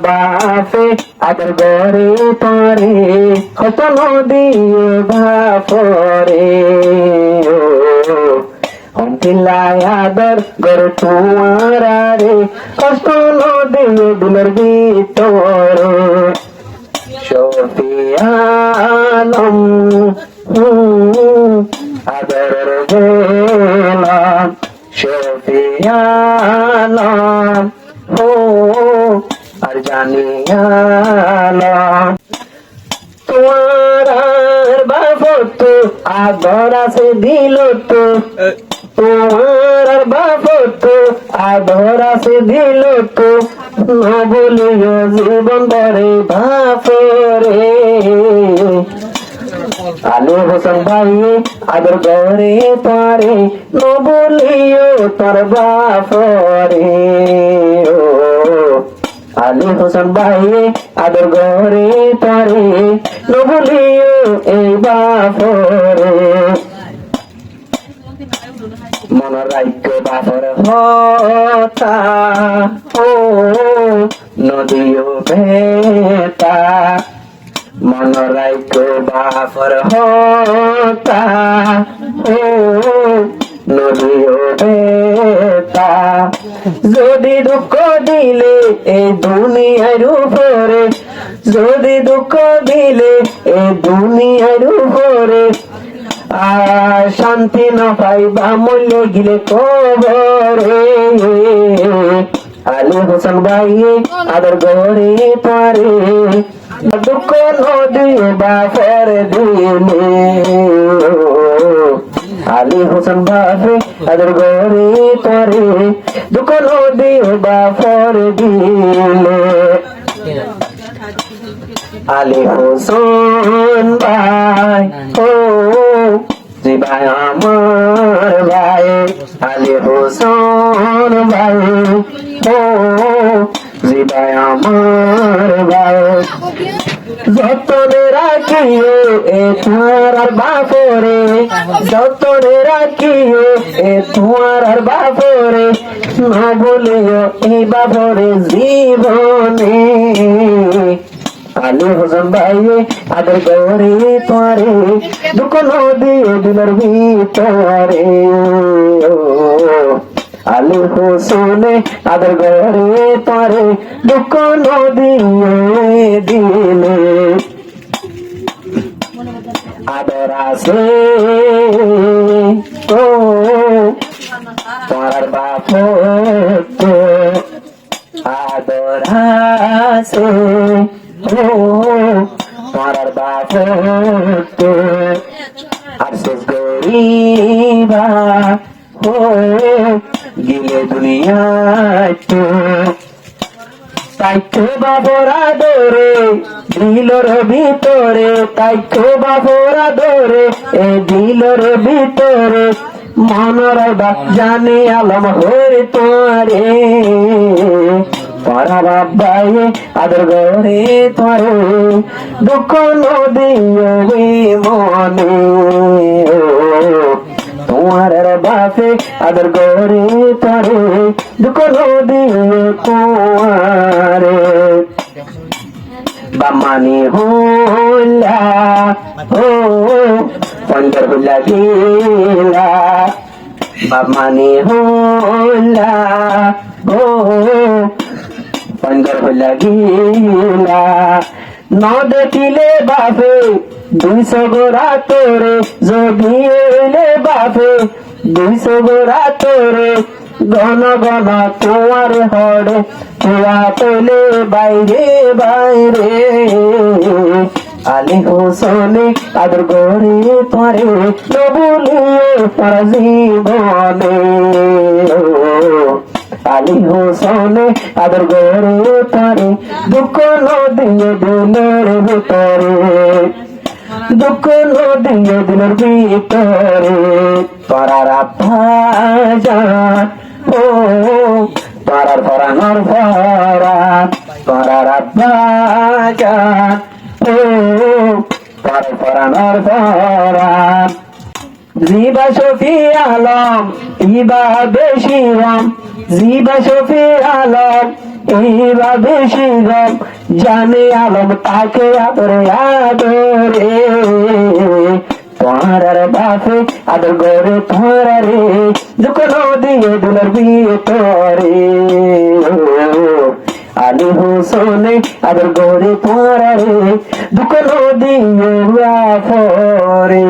বাপে আদর গরে পরে কত নদী বাপরে হন্তিলায় আদর গর তোমারে কষ্ট নদী দিলের ভিতরে শফিয়ালম আদরের গেলাম শফিয়ালম আর জানিয়ালম তোমার বাপত আদর আছে দিল তো তোমার বাপত আদর আছে দিল তো নবলিও জীবন ধরে বাপরে আলী হোসেন ভাই আদর গরে পারে নবলিও তোর বাপরে আলী হোসেন ভাই আদর গরে পারে নবলিও এই বাপরে মন রাইকে বাপর হতা ও নদীও বেতা মন রাইকে বাপর হতা ও নদীও বেতা যদি দুঃখ দিলে এই দুনিয়ার উপরে যদি দুঃখ দিলে এই দুনিয়ার উপরে আর শান্তি না পাইবা মূল্য গিলে কবরে আলী হোসেন ভাই আদর গরে পারে দুঃখ নদী বাপর দিলে আলী হোসেন ভাই আদর গরে পারে দুঃখ নদী বাপর দিলে আলী হোসেন ভাই ও জি ভাই আমার ভাই আলী হোসেন ভাই ও জি ভাই আমার ভাই যতনে রাখিও এ তোমার আর বাপরে যতনে রাখিও এ তোমার আর বাপরে না বলিও এই বাপরে জীবনে আলী হোসেন ভাই আদর গরে পারে দুঃখ নদী দিলের ভিতরে আলী হোসেন আদর গরে পারে দুঃখ নদী দিলে আদর আছে তো তোমার বাপ আদর আছে তোমার বাপ আর শেষ গরিবা গিলে দুনিয়ায় তো তাই তো বাবরা দরে দিলর ভিতরে তাই তো বাবরা দরে এ দিলর ভিতরে মনর বাপ জানি আলম হয়ে তোরে পারা বাবাই আদর গরে তোরে দুঃখ নদী মনে তোমার বাপে আদর গরে তোরে দুঃখ নদী তোমারে বামানি হইলা ও পঞ্জর হইলা গিলা বামানি হইলা ও পঞ্জর হইলা গিলা ন দেখিলে বাপে 200 গোরা তোরে যদি এলে বাপে 200 গোরা তোরে ঘন ঘন তোমার হরে তোরা পেলে বাইরে বাইরে আলী হোসেন আদর গরে তোরে নবুলিয়ে তোর জীবনে আলী হোসেন আদর গরে তোরে দুঃখ নদী দিলের ভিতরে দুঃখ নদী দিলের ভিতরে পারার ভাজান ও পারার পরানোর ভরা পারার ভাজান ও পারার পরানোর ভরা জিবা শফি আলম ইবা বেশিরাম জিবা শফি আলম এইভাবে শিরম জানে আলম তাকে আদরে আদরে তোমার বাপে আদর গরে তোমার রে দুকনো দিয়ে দুলার ভিতরে আলী হোসেনে আদর গরে তোমার রে দুকনো দিয়ে বাপরে